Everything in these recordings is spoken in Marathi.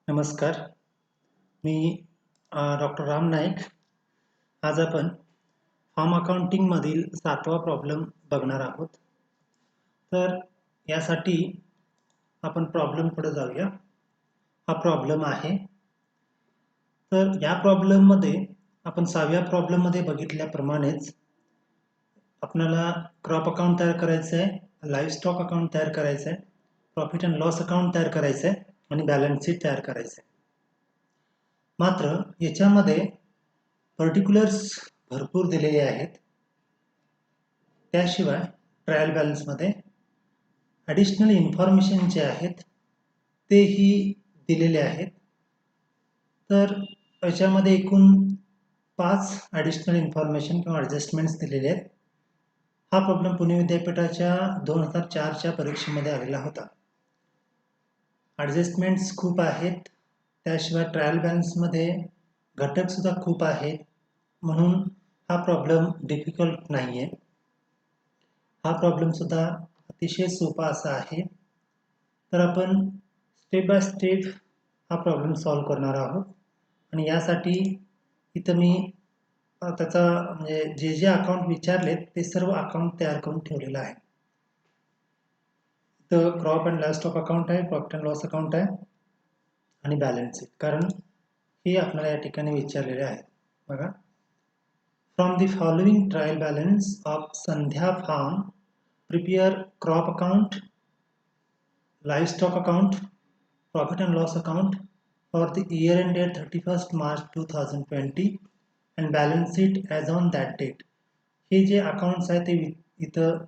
नमस्कार. मी डॉक्टर राम नाईक. आज आपण फार्म अकाउंटिंगमधील 7वा प्रॉब्लेम बघणार आहोत. तर यासाठी आपण प्रॉब्लेमकडे जाऊया. हा प्रॉब्लेम आहे. तर या प्रॉब्लेममध्ये आपण 6व्या प्रॉब्लेममध्ये बघितल्याप्रमाणेच आपल्याला क्रॉप अकाउंट तयार करायचं आहे, लाईव्हस्टॉक अकाउंट तयार करायचं आहे, प्रॉफिट अँड लॉस अकाउंट तयार करायचं आहे आणि बॅलन्स शीट तयार करायचं आहे. मात्र याच्यामध्ये पर्टिक्युलर्स भरपूर दिलेले आहेत. त्याशिवाय ट्रायल बॅलन्समध्ये ॲडिशनल इन्फॉर्मेशन जे आहेत तेही दिलेले आहेत. तर याच्यामध्ये एकूण 5 ॲडिशनल इन्फॉर्मेशन किंवा ॲडजस्टमेंट्स दिलेले आहेत. हा प्रॉब्लेम पुणे विद्यापीठाच्या 2004च्या परीक्षेमध्ये आलेला होता. ॲडजस्टमेंट्स खूप आहेत. त्याशिवाय ट्रायल बॅलन्समध्ये घटकसुद्धा खूप आहेत. म्हणून हा प्रॉब्लेम डिफिकल्ट नाही आहे. हा प्रॉब्लेमसुद्धा अतिशय सोपा असा आहे. तर आपण स्टेप बाय स्टेप हा प्रॉब्लेम सॉल्व्ह करणार आहोत. आणि यासाठी इथं मी त्याचा म्हणजे जे अकाउंट विचारलेत ते सर्व अकाउंट तयार करून ठेवलेलं आहे. तर क्रॉप अँड लाईव्हस्टॉक अकाउंट आहे, प्रॉफिट अँड लॉस अकाउंट आहे आणि बॅलन्स शीट. कारण हे आपल्याला या ठिकाणी विचारलेले आहे. बघा, from the following trial balance of Sandhya farm prepare crop account, livestock account, profit and loss account for the year ended 31st March 2020 and balance sheet as on that date. हे जे अकाउंट्स आहेत ते इथं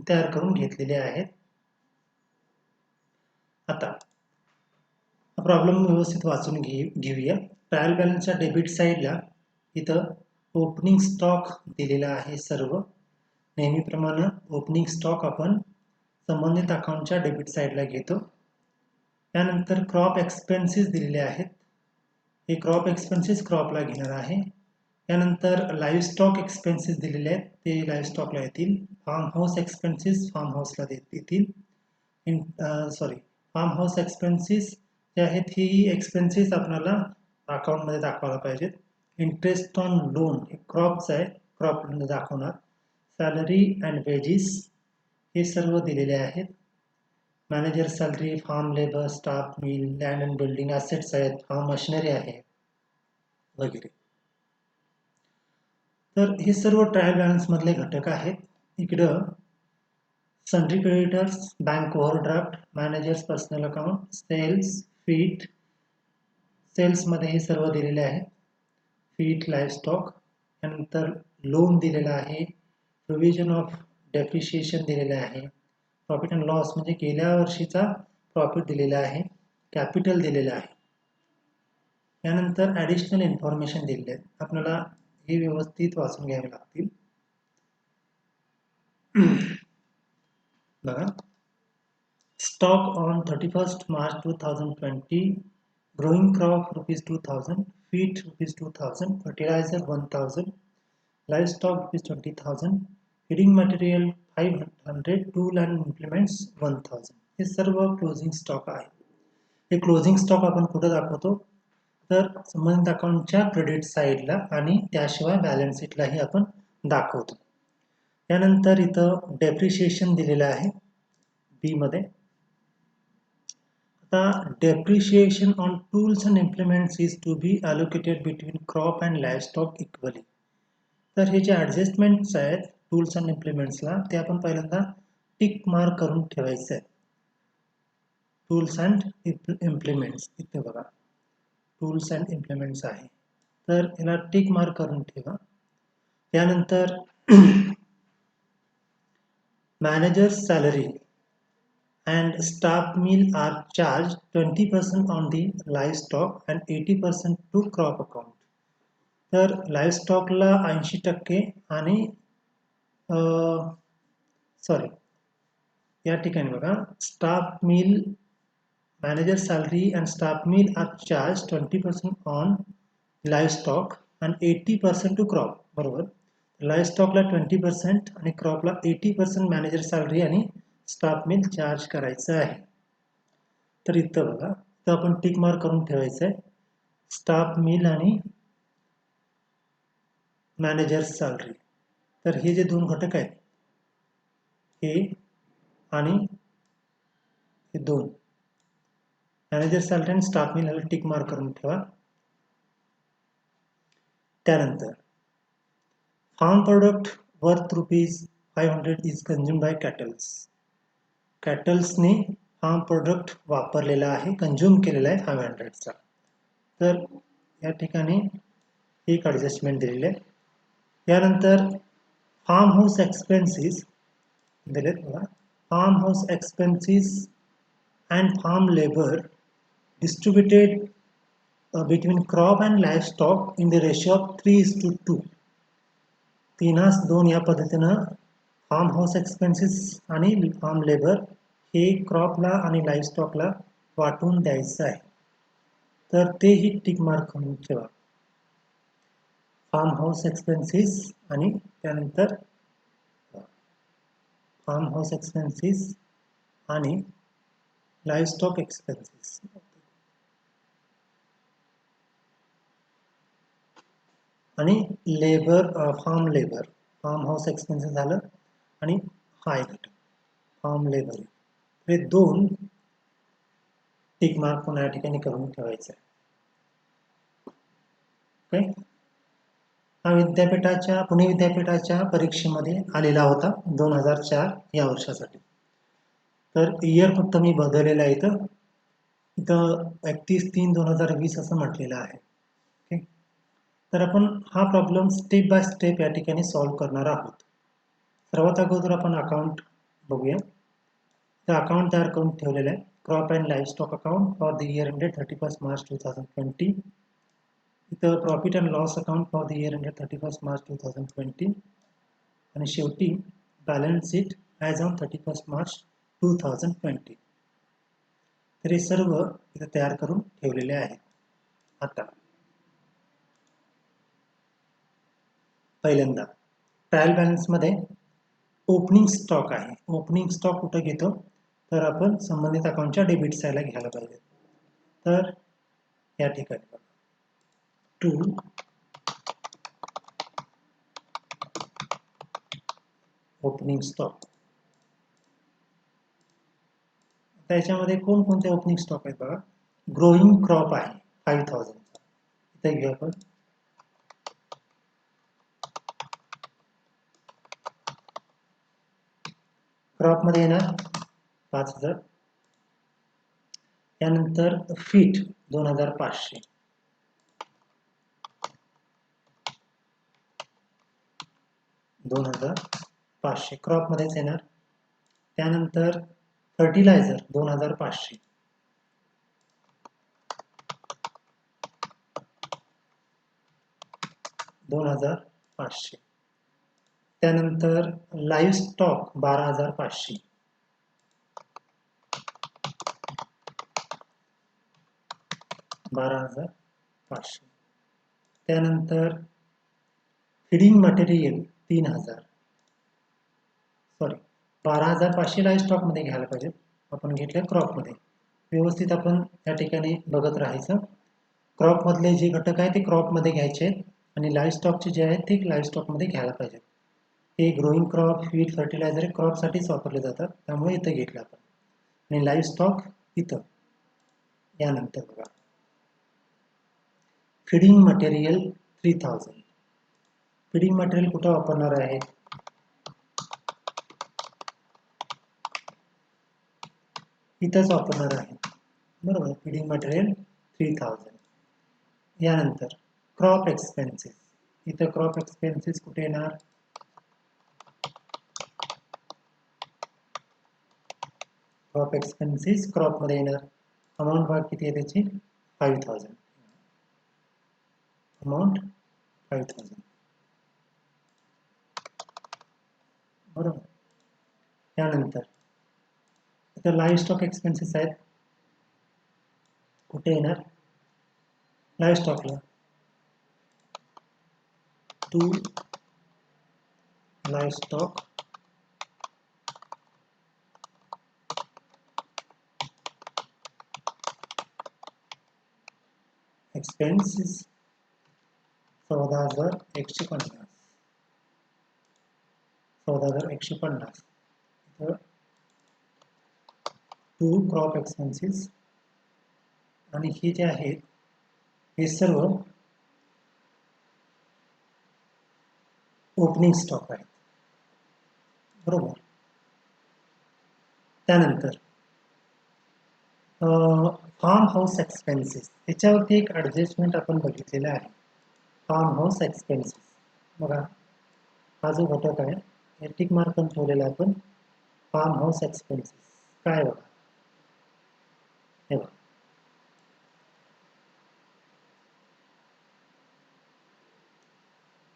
तयार करून घेतलेले आहेत. आता हा प्रॉब्लेम व्यवस्थित वाचून घेऊया. ट्रायल बॅलन्सच्या डेबिट साईडला इथं ओपनिंग स्टॉक दिलेला आहे. सर्व नेहमीप्रमाणे ओपनिंग स्टॉक आपण संबंधित अकाउंटच्या डेबिट साईडला घेतो. त्यानंतर क्रॉप एक्सपेन्सेस दिलेले आहेत. हे क्रॉप एक्सपेन्सेस क्रॉपला घेणार आहे. त्यानंतर लाईव्हस्टॉक एक्सपेन्सेस दिलेले आहेत, ते लाईव्हस्टॉकला येतील. फार्म हाऊस एक्सपेन्सेस फार्म हाऊसला येतील. फार्म हाऊस एक्सपेन्सेस जे आहेत ही एक्सपेन्सेस आपल्याला अकाउंटमध्ये दाखवायला पाहिजेत. इंटरेस्ट ऑन लोन हे क्रॉपचं आहे, क्रॉपमध्ये दाखवणार. सॅलरी अँड वेजेस हे सर्व दिलेले आहेत. Manager salary, farm labour, staff meal, land and building assets आहेत, फार्म मशिनरी आहे वगैरे. तर हे सर्व ट्रायल बॅलन्स मधले घटक आहेत. इकडं sundry creditors, bank overdraft, managers personal account, sales, feed, सेल्समध्ये हे सर्व दिलेले आहे. फीट, लाईव्हस्टॉक, त्यानंतर लोन दिलेला आहे. प्रोव्हिजन ऑफ डेप्रिशिएशन दिलेलं आहे. प्रॉफिट अँड लॉस म्हणजे गेल्या वर्षीचा प्रॉफिट दिलेला आहे. कॅपिटल दिलेलं आहे. यानंतर ॲडिशनल इन्फॉर्मेशन दिलेले आहेत. आपल्याला हे व्यवस्थित वाचून घ्यावे लागतील. बघा, stock on 31st March 2020, growing crop ₹2,000, feed ₹2,000, fertilizer 1,000, livestock ₹20,000, feeding material 500, tool and implements 1,000. हे सर्व क्लोजिंग स्टॉक आहे. हे क्लोजिंग स्टॉक आपण कुठे दाखवतो तर संबंधित अकाउंटच्या क्रेडिट साईडला आणि त्याशिवाय बॅलन्स शीटलाही आपण दाखवतो. त्यानंतर इथं डेप्रिशिएशन दिलेलं आहे बी मध्ये. आता depreciation on tools and implements is to be allocated between crop and livestock equally. तर हे जे ॲडजस्टमेंट्स आहेत टूल्स अँड इम्प्लिमेंट्सला ते आपण पहिल्यांदा टिक मार्क करून ठेवायचं आहे. टूल्स अँड इम्प्लिमेंट्स इथे बघा, टूल्स अँड इम्प्लिमेंट्स आहे, तर याला टिक मार्क करून ठेवा. त्यानंतर managers salary and staff meal are charged 20% on the livestock and 80% to crop account. तर लाईव्हस्टॉकला 80% आणि या ठिकाणी बघा, staff meal, manager salary and staff meal are charge 20% on livestock and 80% to crop. बरोबर, लाईव्हस्टॉकला 20% आणि क्रॉपला 80% मॅनेजर सॅलरी आणि स्टाफ मिल चार्ज करायचं आहे. तर इथं बघा, तर आपण टिक मार्क करून ठेवायचं आहे. स्टाफ मिल आणि मॅनेजर्स सॅलरी. तर हे जे दोन घटक आहेत, हे आणि हे दोन, मॅनेजर सॅलरी आणि स्टाफ मिल ह्याला टिक मार्क करून ठेवा. त्यानंतर farm product worth ₹500 is consumed by cattles. कॅटल्सने फार्म प्रोडक्ट वापरलेला आहे, कन्झ्युम केलेला आहे 500चा. तर या ठिकाणी एक ॲडजस्टमेंट दिलेली आहे. यानंतर फार्म हाऊस एक्सपेन्सेस दिलेत बघा. Farm house expenses and farm labour distributed between crop and livestock in the ratio of 3:2. 3:2 या पद्धतीनं फार्म हाऊस एक्सपेन्सेस आणि फार्म लेबर हे क्रॉपला आणि लाईव्हस्टॉकला वाटून द्यायचं आहे. तर तेही टिक मार्क करून ठेवा. फार्म हाऊस एक्सपेन्सेस आणि त्यानंतर फार्म हाऊस एक्सपेन्सेस आणि लाईव्हस्टॉक एक्सपेन्सेस. आणि लेबर, फार्म हाऊस एक्सपेन्सेस झालं आणि हा एक घटक फार्म लेबर, हे दोन टिक मार्क पुन्हा या ठिकाणी करून ठेवायचं आहे. ओके. हा पुणे विद्यापीठाच्या परीक्षेमध्ये आलेला होता 2004 या वर्षासाठी. तर इयर फक्त मी बदललेला आहे. इथं 31/3/2020 असं म्हटलेलं आहे. ओके. तर आपण हा प्रॉब्लेम स्टेप बाय स्टेप या ठिकाणी सॉल्व्ह करणार आहोत. सर्वात अगोदर आपण अकाउंट बघूया. तर अकाउंट तयार करून ठेवलेलं आहे. Crop and livestock account for the year ended 31 March 2020. इथं profit and loss account for the year ended 31 March 2020. आणि शेवटी balance sheet as on 31 March 2020. तर हे सर्व इथं तयार करून ठेवलेले आहे. आता पहिल्यांदा ट्रायल बॅलन्समध्ये ओपनिंग स्टॉक आहे. ओपनिंग स्टॉक कुठं घेतो, तर आपण संबंधित अकाउंटच्या डेबिट साईडला घ्यायला पाहिजे. तर या ठिकाणी टू ओपनिंग स्टॉक. त्याच्यामध्ये कोणकोणते ओपनिंग स्टॉक आहेत बघा. ग्रोईंग क्रॉप आहे 5000. इथे घेऊ आपण. क्रॉपमध्ये येणार 5000. त्यानंतर फीट 2500. क्रॉपमध्येच येणार. त्यानंतर फर्टिलायझर 2500. त्यानंतर लाईव्ह स्टॉक 12500. त्यानंतर फीडिंग मटेरियल 3000. 12500 लाईव्ह स्टॉकमध्ये घ्यायला पाहिजे. आपण घेतलं क्रॉपमध्ये. व्यवस्थित आपण या ठिकाणी बघत राहायचं. क्रॉपमधले जे घटक आहेत ते क्रॉपमध्ये घ्यायचे आहेत आणि लाईव्ह स्टॉकचे जे आहेत ते लाईव्ह स्टॉकमध्ये घ्यायला पाहिजे. हे ग्रोईंग क्रॉप, फीड, फर्टिलायझर क्रॉपसाठीच वापरले जातात, त्यामुळे इथं घेतलं आपण. आणि लाईव्ह स्टॉक इथं. यानंतर बघा फीडिंग मटेरियल 3000. फीडिंग मटेरियल कुठं वापरणार आहे, इथंच वापरणार आहे. बरोबर. Feeding material 3000. यानंतर क्रॉप एक्सपेन्सेस. इथं क्रॉप एक्सपेन्सेस कुठे येणार, क्रॉप एक्सपेन्सेस क्रॉपमध्ये येणार. अमाऊंट भाग किती आहे त्याची 5000. अमाऊंट 5000. बरोबर. त्यानंतर इथं लाईव्ह स्टॉक एक्सपेन्सेस आहेत. कुठे येणार, लाईव्ह स्टॉकला टू लाईव्ह स्टॉक एक्सपेन्सेस 14,150. 14,150. तर टू क्रॉप एक्सपेन्सेस आणि हे जे आहेत हे सर्व ओपनिंग स्टॉक आहेत, बरोबर. त्यानंतर फार्म हाऊस एक्सपेन्सेस, याच्यावरती एक ॲडजस्टमेंट आपण बघितलेला आहे. फार्म हाऊस एक्सपेन्सेस बघा, हा जो घटक आहे हे टिक मार्क करून ठेवलेला आपण. फार्म हाऊस एक्सपेन्सेस काय बघा, हे बघा,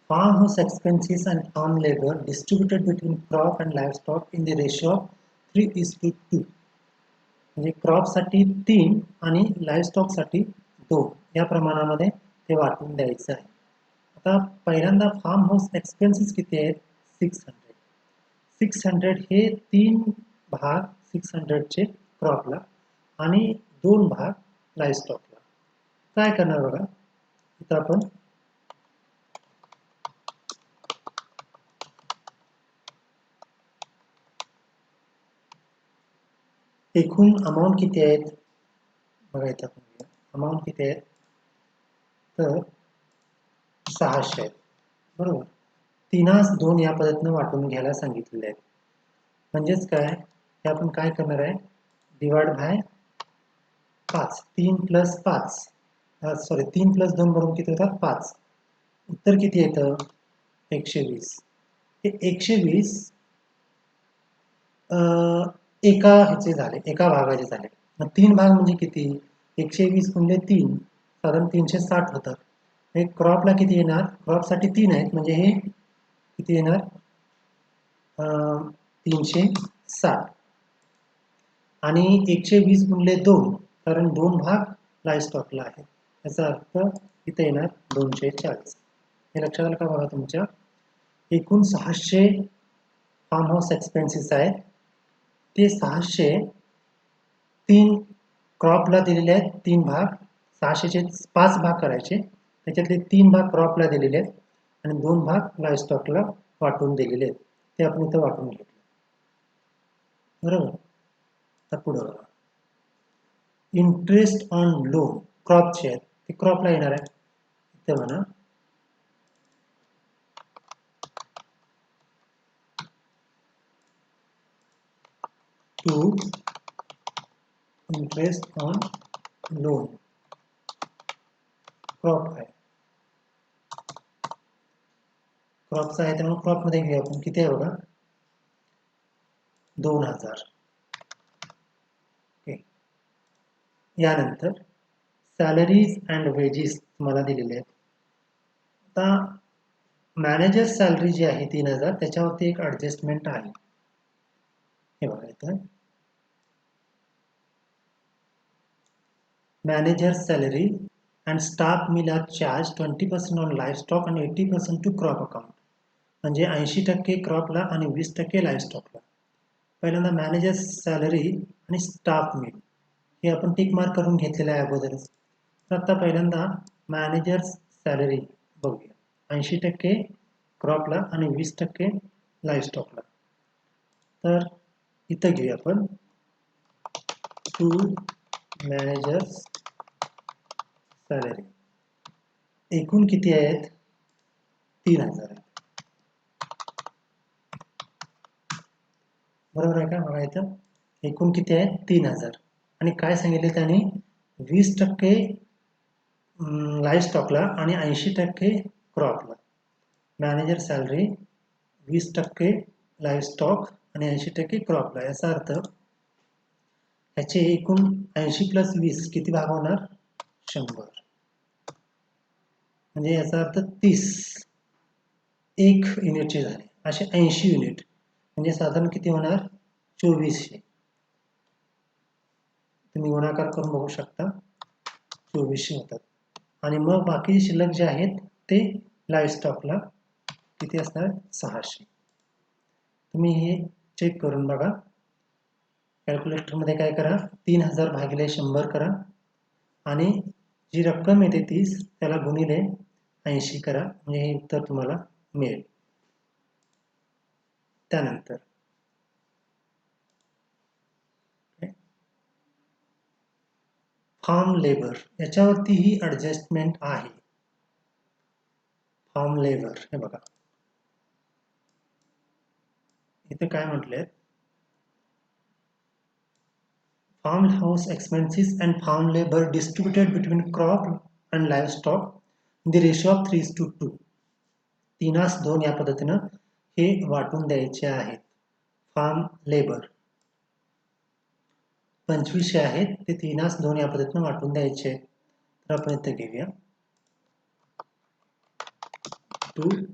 farmhouse expenses and farm labor distributed between crop and livestock in the ratio of 3:2. म्हणजे क्रॉपसाठी 3 आणि लाईव्हस्टॉकसाठी 2 या प्रमाणामध्ये ते वाटून द्यायचं आहे. आता पहिल्यांदा फार्म हाऊस एक्सपेन्सेस किती आहेत? 600. 600 हे 3 भाग 600चे क्रॉपला आणि 2 भाग लाईव्हस्टॉकला. काय करणार बघा, इथं आपण एकूण अमाऊंट किती आहेत बघायचं आपण. अमाऊंट किती आहेत तर 600 आहेत, बरोबर. 3:2 या पद्धतीने वाटून घ्यायला सांगितलेले आहेत. म्हणजेच काय, हे आपण काय करणार आहे, divide by 5. 3 plus 5 sorry 3 plus 2 बरोबर किती होतात? 5. उत्तर किती येतं? 120. हे 120 एका ह्याचे झाले, एका भागाचे झाले. मग 3 भाग म्हणजे किती? 120 गुणिले 3 साधारण 360 होतात. हे क्रॉपला किती येणार? क्रॉपसाठी 3 आहेत म्हणजे हे किती येणार? 360. आणि 120 गुणिले 2 कारण 2 भाग लाईव्हस्टॉकला आहेत, याचा अर्थ इथे येणार 240. हे लक्षात आलं का बघा तुमच्या? एकूण 600 फार्म हाऊस एक्सपेन्सेस आहेत. ते 600 3 क्रॉपला दिलेले आहेत, 3 भाग. 600चे 5 भाग करायचे, त्याच्यातले 3 भाग क्रॉपला दिलेले आहेत आणि 2 भाग लाईव्हस्टॉकला वाटून दिलेले आहेत. ते आपण इथं वाटून घेतले, बरोबर. आता पुढं बघा, इंटरेस्ट ऑन लोन क्रॉपचे आहेत, ते क्रॉपला येणार आहे. इथे म्हणा to interest on loan crop आहे, क्रॉपचा आहे त्यामुळे क्रॉपमध्ये घेऊया आपण. किती आहे बघा? 2000. ओके. यानंतर सॅलरीज अँड वेजेस तुम्हाला दिलेले आहेत. आता मॅनेजर सॅलरी जी आहे 3000, त्याच्यावरती एक ॲडजस्टमेंट आहे. हे बघा इथं manager salary and staff meal are charge 20% on लाईव्हस्टॉक आणि 80% टू क्रॉप अकाउंट. म्हणजे 80% क्रॉपला आणि 20% लाईव्हस्टॉकला. पहिल्यांदा मॅनेजर सॅलरी आणि स्टाफ मिल हे आपण टिक मार्क करून घेतलेलं आहे अगोदरच. तर आता पहिल्यांदा मॅनेजर सॅलरी बघूया. 80% क्रॉपला आणि 20% लाईव्हस्टॉकला. तर इथं घेऊया आपण टू मॅनेजर्स सॅलरी. एकूण किती आहेत? 3000 आहेत, बरोबर आहे का? बघा इथं एकूण किती आहेत? 3000. आणि काय सांगितले त्यांनी? 20% लाईव्हस्टॉकला आणि 80% क्रॉपला. मॅनेजर सॅलरी 20% लाईव्हस्टॉक आणि 80% क्रॉपला. याचा अर्थ ह्याचे एकूण 80 प्लस 20 किती भाग होणार? 100. म्हणजे याचा अर्थ 30 एक युनिटचे झाले, असे 80 युनिट म्हणजे साधारण किती होणार? 2400. तुम्ही गुणाकार करून बघू शकता, 2400 होतात. आणि मग बाकी शिल्लक जे आहेत ते लाईव्हस्टॉकला किती असणार? 600. तुम्ही हे चेक करून बघा. कॅल्क्युलेटरमध्ये काय करा, 3000 भागिले 100 करा आणि जी रक्कम येते 30 त्याला गुणिले 80 करा म्हणजे हे उत्तर तुम्हाला मिळेल. त्यानंतर फार्म लेबर याच्यावरती ही ॲडजस्टमेंट आहे. फार्म लेबर हे बघा इथे काय म्हटले, farm house expenses and farm labour distributed between crop and livestock in the ratio of 3:2. 3:2 या पद्धतीनं हे वाटून द्यायचे आहेत. फार्म लेबर 2500 आहेत ते 3:2 या पद्धतीनं वाटून द्यायचे. तर आपण इथे घेऊया 2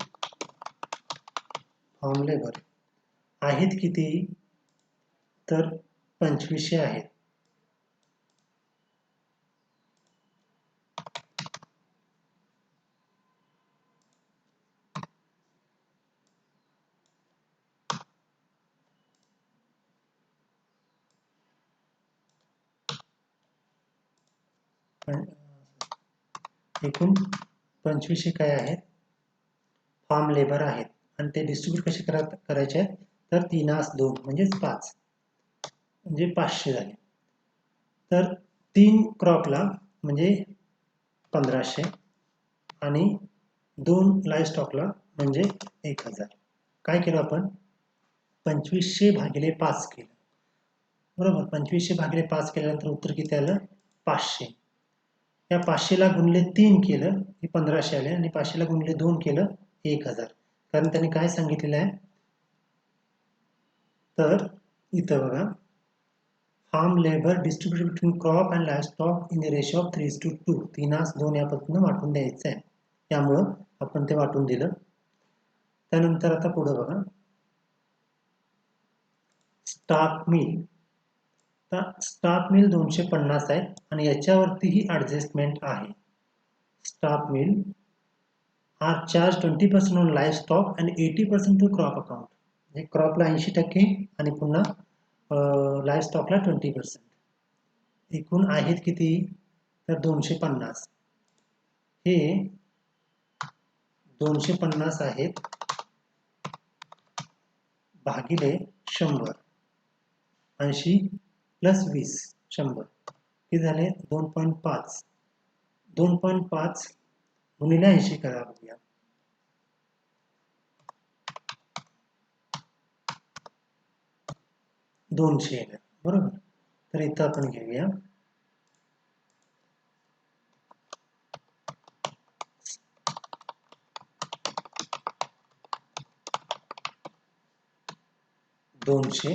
फार्म लेबर आहेत किती, तर 2500 आहेत. एकूण 2500 काय आहेत, फार्म लेबर आहेत आणि ते डिस्ट्रीब्यूट कसे करायचे आहेत, तर 3:2 म्हणजेच 5 म्हणजे 500 झाले. तर 3 क्रॉपला म्हणजे 1500 आणि 2 लाईव्ह स्टॉकला म्हणजे 1000. काय केलं आपण 2500 भागिले 5 केलं बरोबर. 2500 भागिले 5 केल्यानंतर उत्तर किती आलं 500. या 500 ला गुणले 3 केलं की 1500 आले आणि 500 ला गुणले 2 केलं 1000. कारण त्यांनी काय सांगितलेलं आहे, तर इथं बघा farm labour distributed between crop and livestock in the ratio of 3:2. 3:2 या पद्धतीनं वाटून द्यायचं आहे. त्यामुळं आपण ते वाटून दिलं. त्यानंतर आता पुढं बघा स्टाफ मिल. स्टाफ मिल 250 आहे आणि याच्यावरती ही ॲडजस्टमेंट आहे. Staff meal are charge 20% on live stock and 80% to crop account. म्हणजे क्रॉपला 80% आणि पुन्हा लाईव्ह स्टॉकला 20%. एकूण आहेत किती, तर 250. हे 250 आहेत भागिले 100. 80 प्लस 20 100 किती झाले 2.5. 2.5 गुणिले 80 करा बघूया. 200 येणार बरोबर. तर इथं आपण घेऊया दोनशे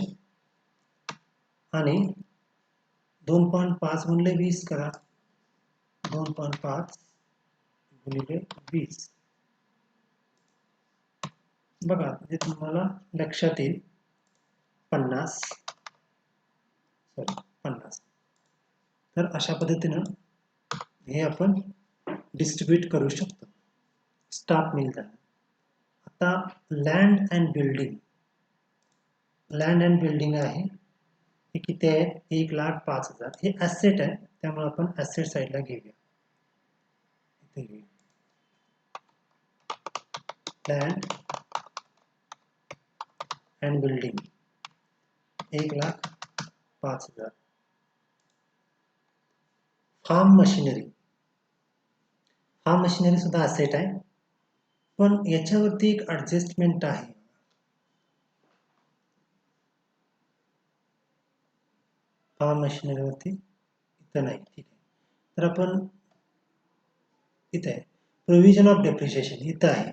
आणि 2.5 गुणिले 20 करा. 2.5 गुणिले 20 बघा जे तुम्हाला लक्षात येईल 50. तर अशा पद्धतीनं हे आपण डिस्ट्रीब्यूट करू शकतो. स्टाफ मिल झालं. आता land and building. Land and building आहे हे किती आहे 1,05,000. हे ॲसेट आहे त्यामुळे आपण ॲसेट साईडला घेऊया. इथे घेऊया land and building 1,05,000. Farm machinery. Farm machinery सुद्धा ॲसेट आहे पण याच्यावरती एक ॲडजस्टमेंट आहे. फार्म मशिनरीवरती इथं नाही. ठीक आहे. तर आपण इथे आहे प्रोव्हिजन ऑफ डेप्रिशिएशन इथं आहे.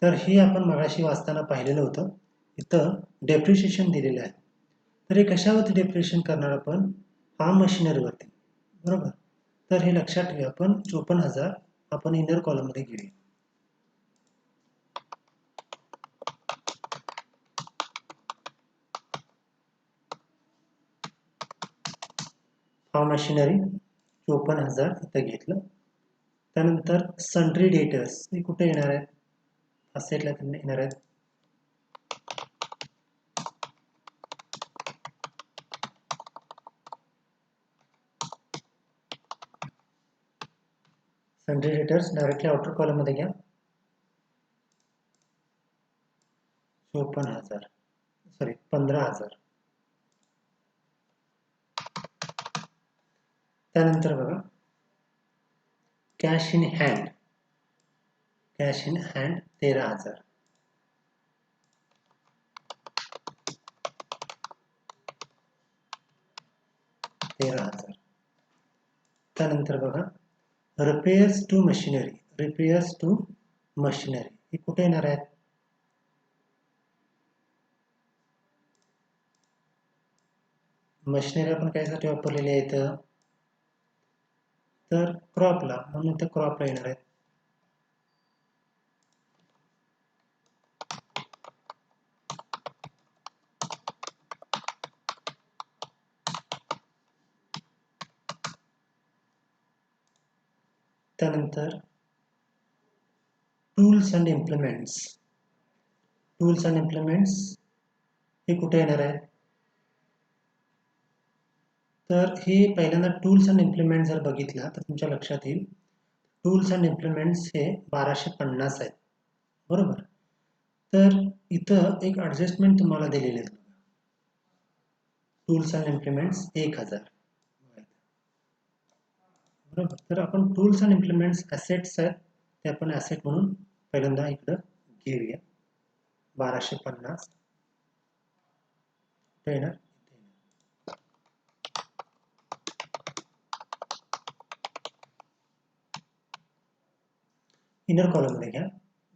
तर हे आपण मगाशी वाचताना पाहिलेलं होतं. इथं डेप्रिशिएशन दिलेलं आहे. तर हे कशावरती डेप्रिशिएशन करणार आपण फार्म मशिनरीवरती बरोबर. तर हे लक्षात ठेवूया आपण 54,000 आपण इनर कॉलममध्ये घेऊया. फार्म मशिनरी 54,000 इथं घेतलं. त्यानंतर सन्ड्री डेटर्स हे कुठे येणार आहेत असेटला येणार आहेत. Sundry debtors directly outer column मध्ये घ्या. 15,000. त्यानंतर बघा कॅश इन हँड 13,000. त्यानंतर बघा रिपेअर्स टू मशिनरी हे कुठे येणार आहेत? मशिनरी आपण कायसाठी वापरलेली आहेत? तर क्रॉपला, म्हणून ते क्रॉपला येणार आहेत. त्यानंतर टूल्स अँड इम्प्लिमेंट्स हे कुठे येणार आहे? तर हे पहिल्यांदा टूल्स अँड इम्प्लिमेंट्स जर बघितला तर तुमच्या लक्षात येईल टूल्स अँड इम्प्लिमेंट्स हे 1250 आहेत, बरोबर. तर इथं एक ॲडजस्टमेंट तुम्हाला दिलेले आहे. टूल्स अँड इम्प्लिमेंट्स 1000, बरोबर. तर आपण टूल्स अँड इम्प्लिमेंट्स ॲसेट्स आहेत ते आपण ॲसेट म्हणून पहिल्यांदा इकडं घेऊया. 1250 येणार. इनर कॉलम मध्ये घ्या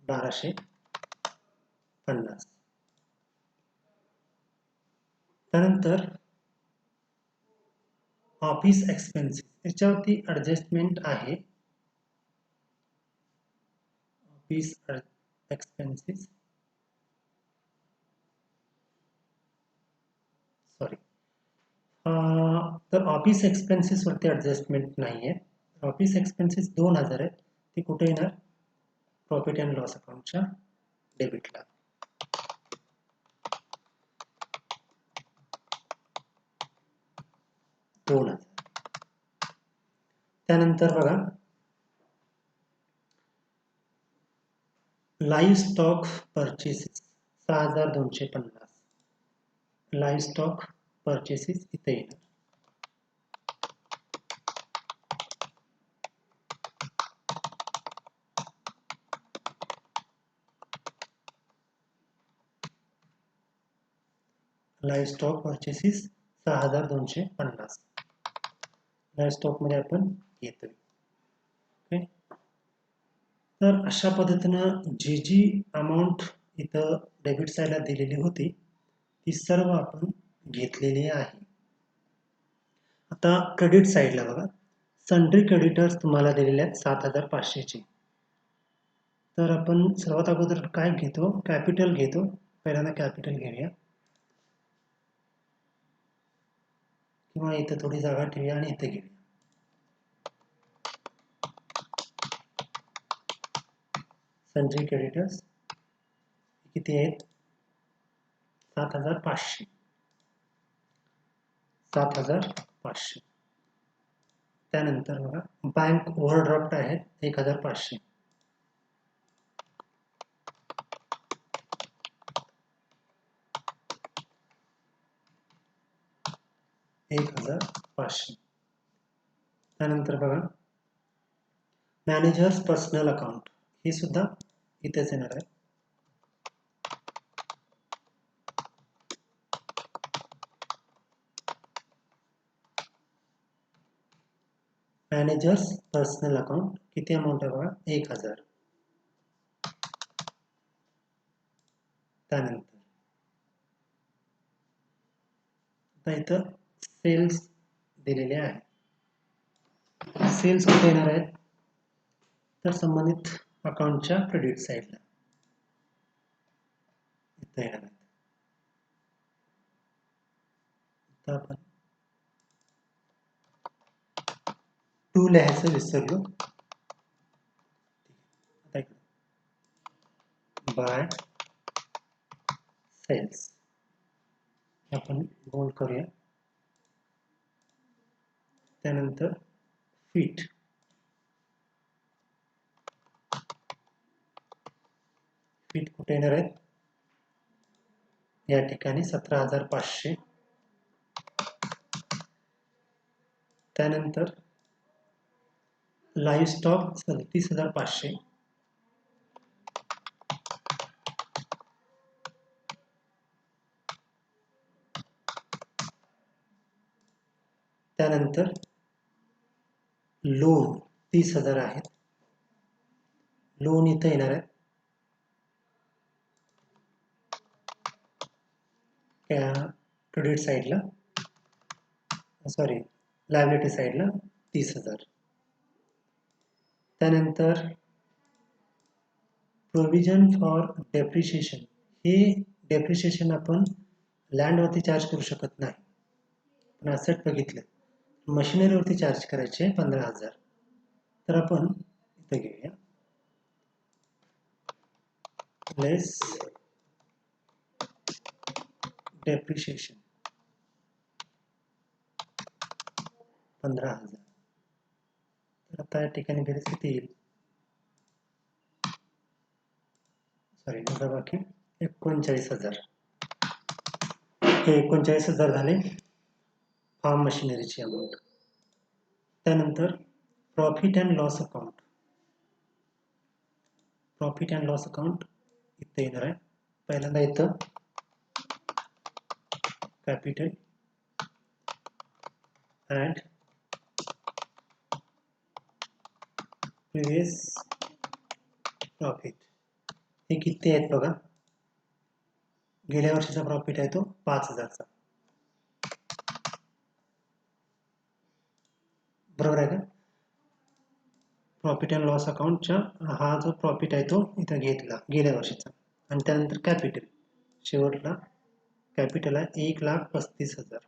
1250. त्यानंतर ऑफिस एक्सपेन्सेस याच्यावरती ॲडजस्टमेंट आहे. ऑफिस एक्सपेन्सेस तर ऑफिस एक्सपेन्सेस वरती ॲडजस्टमेंट नाही आहे. ऑफिस एक्सपेन्सेस 2000 आहेत. ते कुठे येणार? प्रॉफिट अँड लॉस अकाउंटच्या डेबिटला. त्यानंतर बघा live stock purchases 6250. Live stock purchases इथे येणार. Live stock purchases 6250 live stock मध्ये आपण घेतोय. ओके. तर अशा पद्धतीनं जी अमाऊंट इथं डेबिट साईडला दिलेली होती ती सर्व आपण घेतलेली आहे. आता क्रेडिट साईडला बघा सन्ड्री क्रेडिटर्स तुम्हाला दिलेले आहेत 7500 चे. तर आपण सर्वात अगोदर काय घेतो? कॅपिटल घेतो. पहिल्यांदा कॅपिटल घेऊया किंवा इथं थोडी जागा ठेवूया आणि इथे घेऊया. सन्ड्री क्रेडिटर्स किती आहेत? 7500. त्यानंतर बघा बँक ओव्हरड्राफ्ट आहेत 1500. त्यानंतर बघा मॅनेजर्स पर्सनल अकाउंट हे सुद्धा इथेच येणार आहे. मॅनेजर्स पर्सनल अकाउंट किती अमाऊंट आहे बघा 1000. त्यानंतर आता इथं सेल्स दिलेले आहे. सेल्स कुठे येणार आहेत? तर संबंधित अकाउंटच्या क्रेडिट साईडला इथं येणार आहेत. आता आपण टू लिहायचं विसरलो. आता इकडे बाय सेल्स आपण बोल्ड करूया. त्यानंतर फीट कुठे येणार आहेत? या ठिकाणी 17,500. त्यानंतर लाईव्ह स्टॉक 37,500. त्यानंतर लोन 30,000 आहेत. लोन इथं येणार आहे क्रेडिट साईडला, सॉरी लायबिलिटी साईडला 30,000. त्यानंतर प्रोव्हिजन फॉर डेप्रिशिएशन, हे डेप्रिशिएशन आपण लँडवरती चार्ज करू शकत नाही, पण असेट बघितलं मशिनरीवरती चार्ज करायचे 15,000. तर आपण इथं घेऊया लेस डेप्रिशिएशन 15,000. तर आता या ठिकाणी बेरीज किती येईल? सॉरी बाकी 39,000. हे 39,000 झाले फार्म मशिनरीची अमाऊंट. त्यानंतर profit and loss account. Profit and loss account इथे येणार आहे. पहिल्यांदा इथं कॅपिटल अँड प्रिव्हियस प्रॉफिट, हे किती आहेत बघा. गेल्या वर्षीचा प्रॉफिट आहे तो 5,000चा, बरोबर आहे का? प्रॉफिट अँड लॉस अकाउंटच्या हा जो प्रॉफिट आहे तो इथं घेतला गेल्या वर्षीचा. आणि त्यानंतर कॅपिटल, शेवटला कॅपिटल आहे 1,35,000.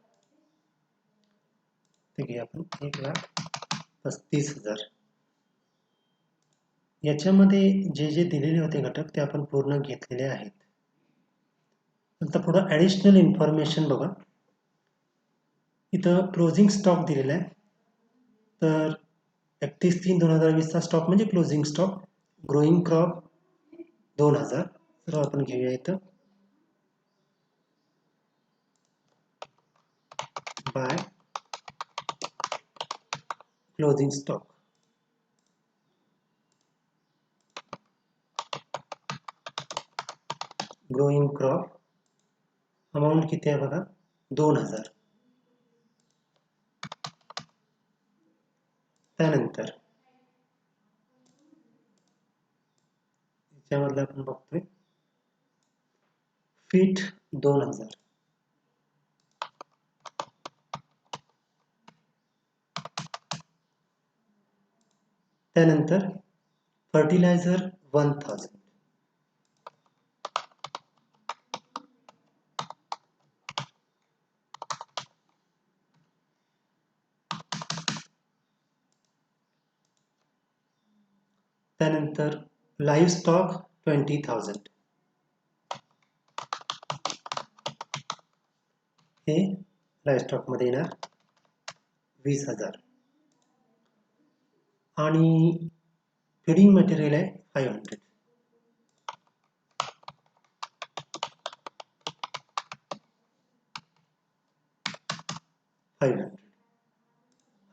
ते घे आपण 1,35,000. याच्यामध्ये जे जे दिलेले होते घटक ते आपण पूर्ण घेतलेले आहेत. नंतर पुढं ॲडिशनल इन्फॉर्मेशन बघा. इथं क्लोजिंग स्टॉक दिलेला आहे. तर 31/3/2020चा स्टॉक म्हणजे क्लोजिंग स्टॉक. Growing crop 2,000. तर आपण घेऊया इथं by closing stock. Growing crop amount किती आहे बघा 2,000. त्यानंतर याच्यामधलं आपण बघतोय फीट 2,000. त्यानंतर फर्टिलायझर 1,000. त्यानंतर लाईव्ह स्टॉक 20,000. हे लाईव्ह स्टॉक मध्ये येणार 20,000. आणि फीडिंग मटेरियल आहे 500.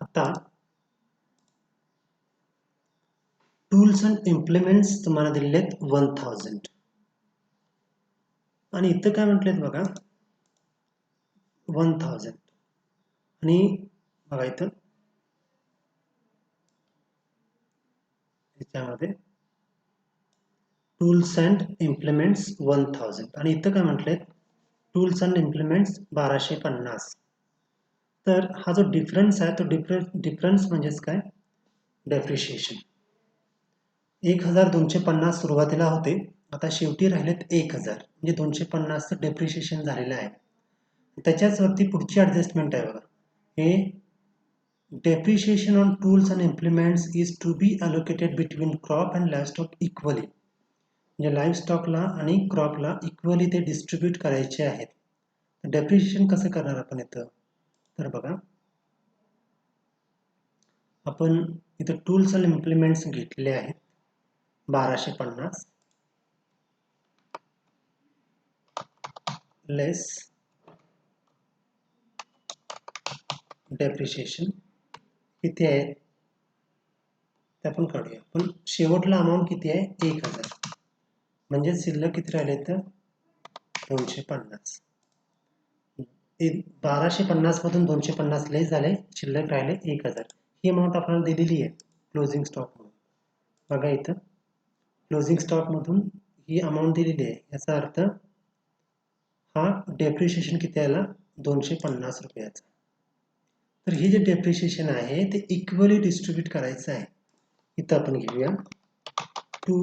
आता टूल्स अँड इम्प्लिमेंट्स तुम्हाला दिलेले आहेत 1,000. आणि इथं काय म्हटलेत बघा 1,000. आणि बघा इथं याच्यामध्ये टूल्स अँड इम्प्लिमेंट्स 1,000. आणि इथं काय म्हटलेत टूल्स अँड इम्प्लिमेंट्स 1,250. तर हा जो डिफरन्स आहे तो डिफरन्स म्हणजेच काय डेप्रिशिएशन. 1,250 सुरुवातीला होते, आता शेवटी राहिलेत 1,000, म्हणजे 250चं डेप्रिशिएशन झालेलं आहे. त्याच्याच वरती पुढची ॲडजस्टमेंट आहे बघा. हे depreciation on tools and implements is to be allocated between crop and livestock equally. म्हणजे लाईव्हस्टॉकला आणि क्रॉपला इक्वली ते डिस्ट्रीब्यूट करायचे आहेत. डेप्रिशिएशन कसं करणार आपण इथं? तर बघा आपण इथं टूल्स अँड इम्प्लिमेंट्स घेतले आहेत 1,250. लेस डेप्रिशिएशन किती आहे ते आपण काढूया. पण शेवटला अमाऊंट किती आहे 1000, म्हणजे शिल्लक किती राहिले तर 250. 1250 मधून 250 लेस झाले, शिल्लक राहिले 1000. ही अमाऊंट आपल्याला दिलेली आहे क्लोजिंग स्टॉक म्हणून. बघा इथं क्लोजिंग स्टॉक मधून ही अमाऊंट दिलेली आहे. याचा अर्थ हा डेप्रिशिएशन किती आला 250 रुपयाचा. तर हे जे डेप्रिशिएशन आहे ते इक्वली डिस्ट्रीब्यूट करायचं आहे. इथं आपण घेऊया to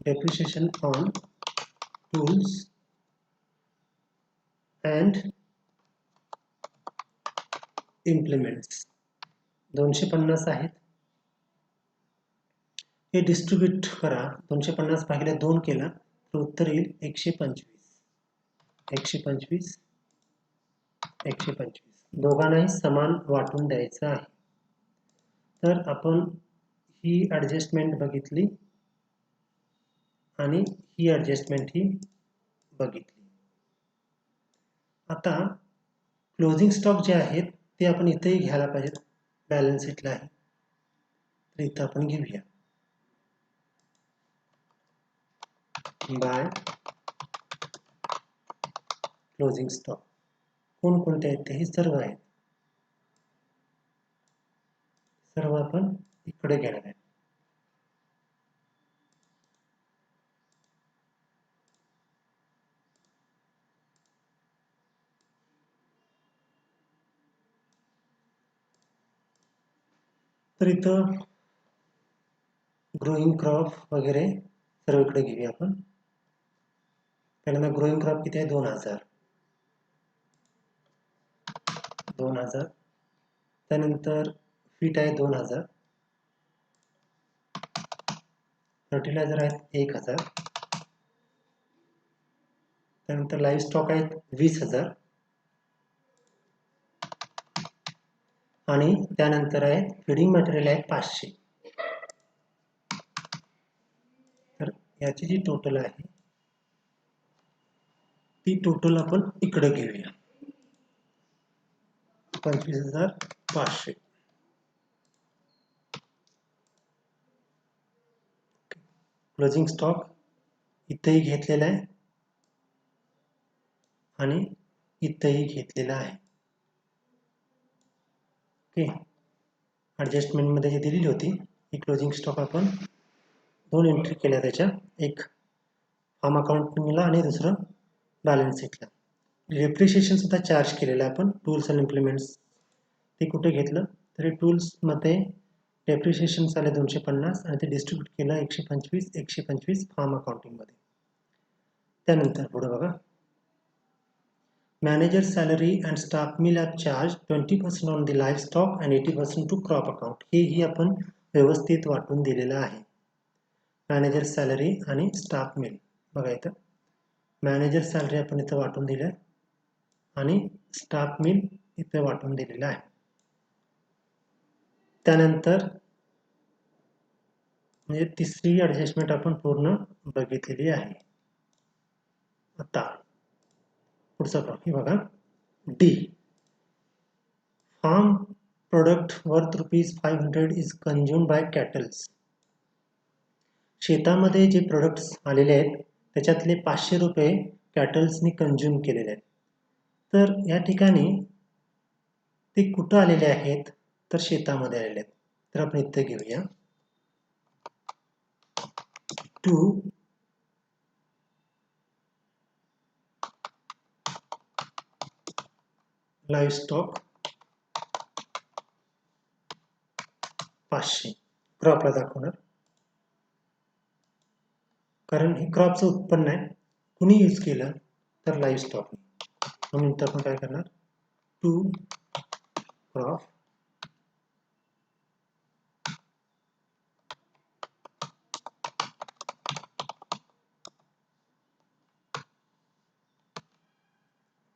depreciation on tools and implements 250 आहेत. हे डिस्ट्रीब्यूट करा. 250 भागिले 2 केला तर उत्तर येईल 125. 125 125 दोघांनाही समान वाटून द्यायचं आहे. तर आपण ही ॲडजस्टमेंट बघितली आणि ही ॲडजस्टमेंट ही बघितली. आता क्लोजिंग स्टॉक जे आहेत ते आपण इथेही घ्यायला पाहिजेत. बॅलन्स शीटला आहे तर इथं आपण घेऊया. बाय क्लोजिंग स्टॉक कोणकोणते आहेत ते हे सर्व आहेत. सर्व आपण इकडे घेणार आहे. तर इथं ग्रोइंग क्रॉप वगैरे सर्व इकडे घेऊया आपण. पहिल्यांदा ग्रोइंग क्रॉप किती आहे 2000. त्यानंतर फीट आहे 2000. फर्टिलायझर आहेत 1000. त्यानंतर लाईव्ह स्टॉक आहेत 20000 आणि त्यानंतर आहे फीडिंग मटेरियल आहे 500. तर याची जी टोटल आहे ती टोटल आपण इकडे घेऊया 25500. क्लोजिंग स्टॉक इथेही घेतलेला आहे आणि इथेही घेतलेला आहे. ओके, ॲडजस्टमेंटमध्ये जी दिलेली होती ही क्लोजिंग स्टॉक आपण 2 एंट्री केल्या त्याच्या, एक फार्म अकाउंटिंगला आणि दुसरं बॅलन्स शीटला. डेप्रिशिएशन सुद्धा चार्ज केलेलं आहे आपण टूल्स अँड इम्प्लिमेंट्स. ते कुठे घेतलं तरी टूल्समध्ये डेप्रिशिएशन झाले 250 आणि ते डिस्ट्रीब्यूट केलं 125 125 फार्म अकाउंटिंगमध्ये. त्यानंतर पुढे बघा, manager salary and staff meal have charge 20% on the live stock and 80% to crop account. हेही आपण व्यवस्थित वाटून दिलेलं आहे. मॅनेजर सॅलरी आणि स्टाफ मिल बघा इथं मॅनेजर सॅलरी आपण इथं वाटून दिलं आणि स्टाफ मिल इथं वाटून दिलेलं आहे. त्यानंतर म्हणजे तिसरी ॲडजस्टमेंट आपण पूर्ण बघितलेली आहे. आता पुढचा प्रॉब्लेम हे बघा, the farm product worth ₹500 is consumed by cattles. शेतामध्ये जे प्रोडक्ट्स आलेले आहेत त्याच्यातले ₹500 कॅटल्सनी कन्झ्युम केलेले आहेत. तर या ठिकाणी ते कुठं आलेले आहेत तर शेतामध्ये आलेले आहेत. तर आपण इथे घेऊया टू लाईव्ह स्टॉक 500 क्रॉपला दाखवणार, कारण हे क्रॉपचं उत्पन्न आहे. कुणी यूज केलं तर लाईव्ह स्टॉक, म्हणून इथं आपण काय करणार टू क्रॉप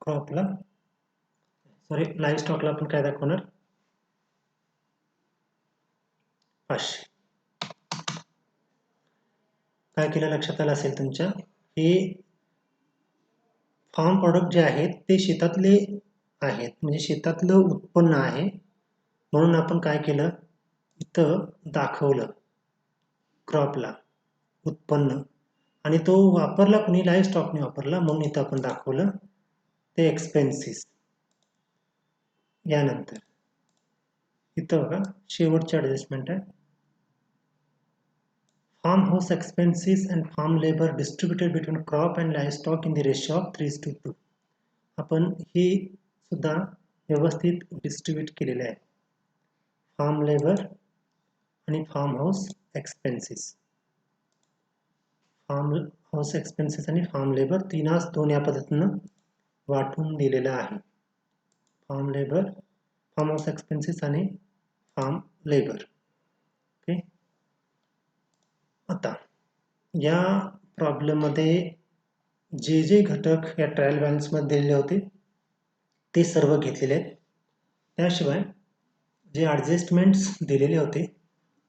क्रॉपला लाईव्ह स्टॉकला आपण काय दाखवणार 500. काय केलं लक्षात आलं असेल तुमच्या, हे फार्म प्रॉडक्ट जे आहेत ते शेतातले आहेत, म्हणजे शेतातलं उत्पन्न आहे. म्हणून आपण काय केलं, इथं दाखवलं क्रॉपला उत्पन्न, आणि तो वापरला कुणी, लाईव्ह स्टॉकने वापरला, म्हणून इथं आपण दाखवलं ते एक्सपेन्सेस. यानंतर इथं बघा शेवटची ॲडजस्टमेंट आहे, farm house expenses and farm labour distributed between crop and live stock in the ratio of 3:2. आपण हे सुद्धा व्यवस्थित डिस्ट्रीब्यूट केलेले आहे. फार्म लेबर आणि farm house expenses, farm house expenses आणि फार्म लेबर तीनास दोन या पद्धतीनं वाटून दिलेलं आहे. Farm labour, farm house expenses आणि फार्म लेबर. ओके. आता या प्रॉब्लेममध्ये जे जे घटक या ट्रायल बॅलन्समध्ये दिलेले होते ते सर्व घेतलेले आहेत. त्याशिवाय जे ॲडजस्टमेंट्स दिलेले होते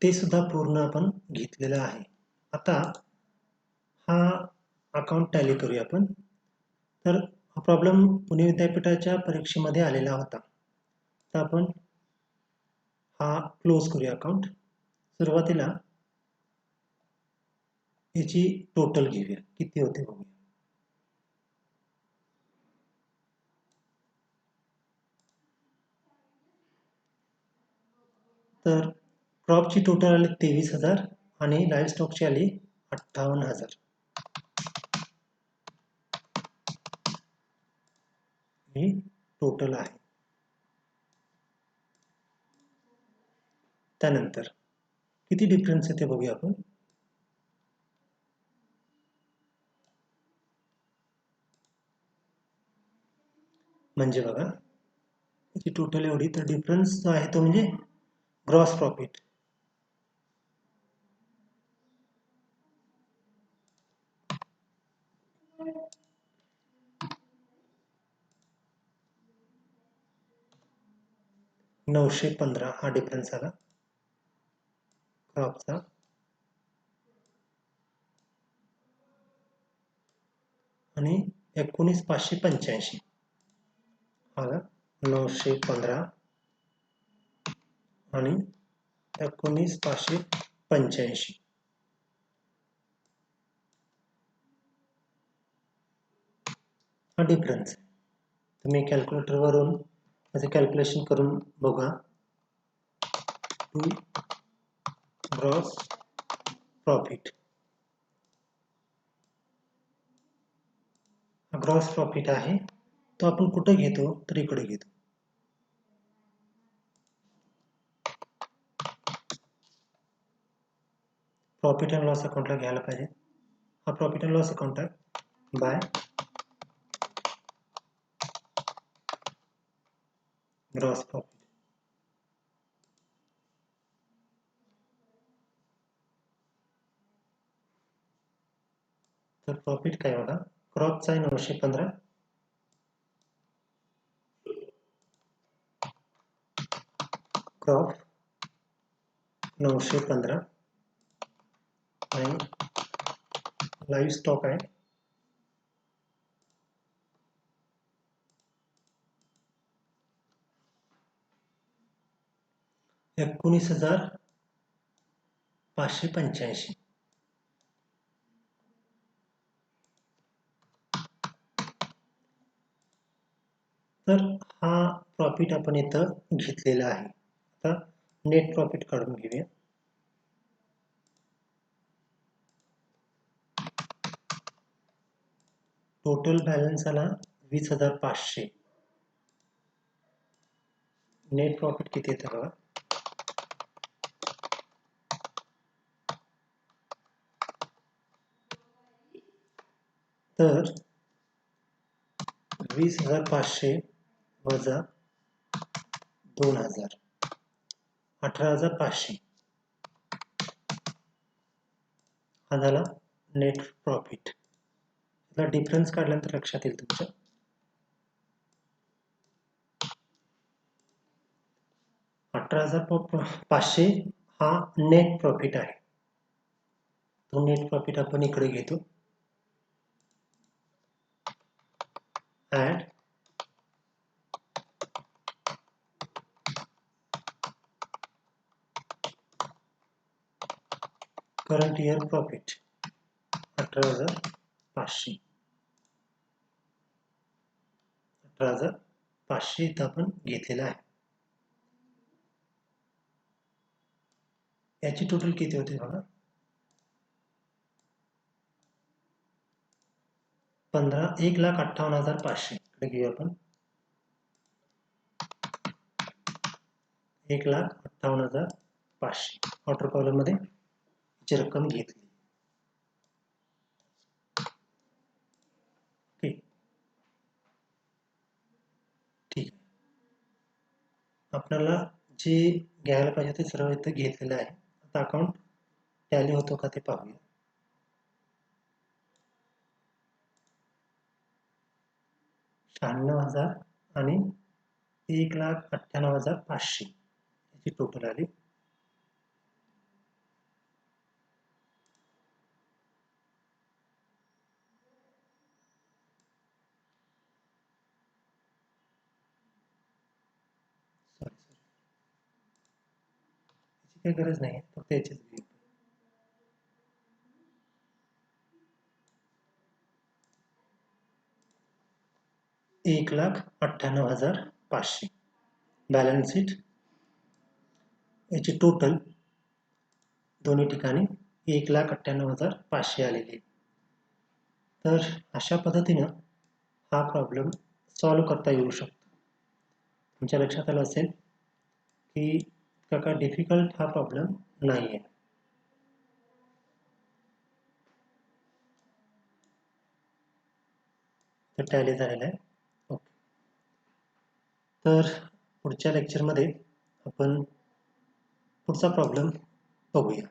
ते सुद्धा पूर्ण आपण घेतलेलं आहे. आता हा अकाउंट टॅली करूया आपण. तर हा प्रॉब्लेम पुणे विद्यापीठाच्या परीक्षेमध्ये आलेला होता. तर आपण हा क्लोज करूया अकाउंट. सुरुवातीला याची टोटल घेऊया, किती होते बघूया. तर क्रॉपची टोटल आली 23,000 आणि लाईव्ह स्टॉकची आली 58,000. ही टोटल आहे. त्यानंतर किती डिफरन्स आहे ते बघूया आपण. म्हणजे बघा याची टोटल एवढी, तर डिफरन्स जो आहे तो म्हणजे ग्रॉस प्रॉफिट. $915 हा डिफरन्स आला क्रॉपचा. आणि 19,585 आला 915 आणि 19,585 हा डिफरन्स आहे. तुम्ही कॅल्क्युलेटरवरून त्याचे कॅल्क्युलेशन करून बघा. टू ग्रॉस प्रॉफिट, हा ग्रॉस प्रॉफिट आहे. तो आपण कुठं घेतो, तर इकडे घेतो. प्रॉफिट अँड लॉस अकाउंटला घ्यायला पाहिजे. हा प्रॉफिट अँड लॉस अकाउंट आहे बाय ग्रॉस प्रॉफिट. तर प्रॉफिट काय बघा, क्रॉपचा आहे 915, क्रॉप 915 आणि लाईव्ह स्टॉक आहे 19,585. तर हा प्रॉफिट आपण इथं घेतलेला आहे. आता नेट प्रॉफिट काढून घेऊया. टोटल बॅलन्स आला 20,500. नेट प्रॉफिट किती येतं बघा, तर 20,500 वजा 2,000 18,500 हा झाला नेट प्रॉफिट. याचा डिफरन्स काढल्यानंतर लक्षात येईल तुमच्या. 18,500 हा नेट प्रॉफिट आहे. तो नेट प्रॉफिट आपण इकडे घेतो. Add current year profit 18,500. 18,500 इथं आपण घेतलेलं आहे. याची टोटल किती होते बघा, 1,58,500 इकडे घेऊया आपण. 1,58,500 वॉटर कॉलम मध्ये ची रक्कम घेतली. ठीक, आपल्याला जे घ्यायला पाहिजे ते सर्व इथं घेतलेलं आहे. आता अकाउंट टॅली होतो का ते पाहूया. 96,000 आणि 1,98,500 याची टोटल आली. याची काही गरज नाही, फक्त याचीच घेऊ. 1,98,500 बॅलन्स शीट याची टोटल दोन्ही ठिकाणी 1,98,500 आलेली. तर अशा पद्धतीनं हा प्रॉब्लेम सॉल्व करता येऊ शकतो. तुमच्या लक्षात आलं असेल की का डिफिकल्ट हा प्रॉब्लेम नाही आहे. तर टॅली झालेला आहे. ओके, तर पुढच्या लेक्चरमध्ये आपण पुढचा प्रॉब्लेम बघूया.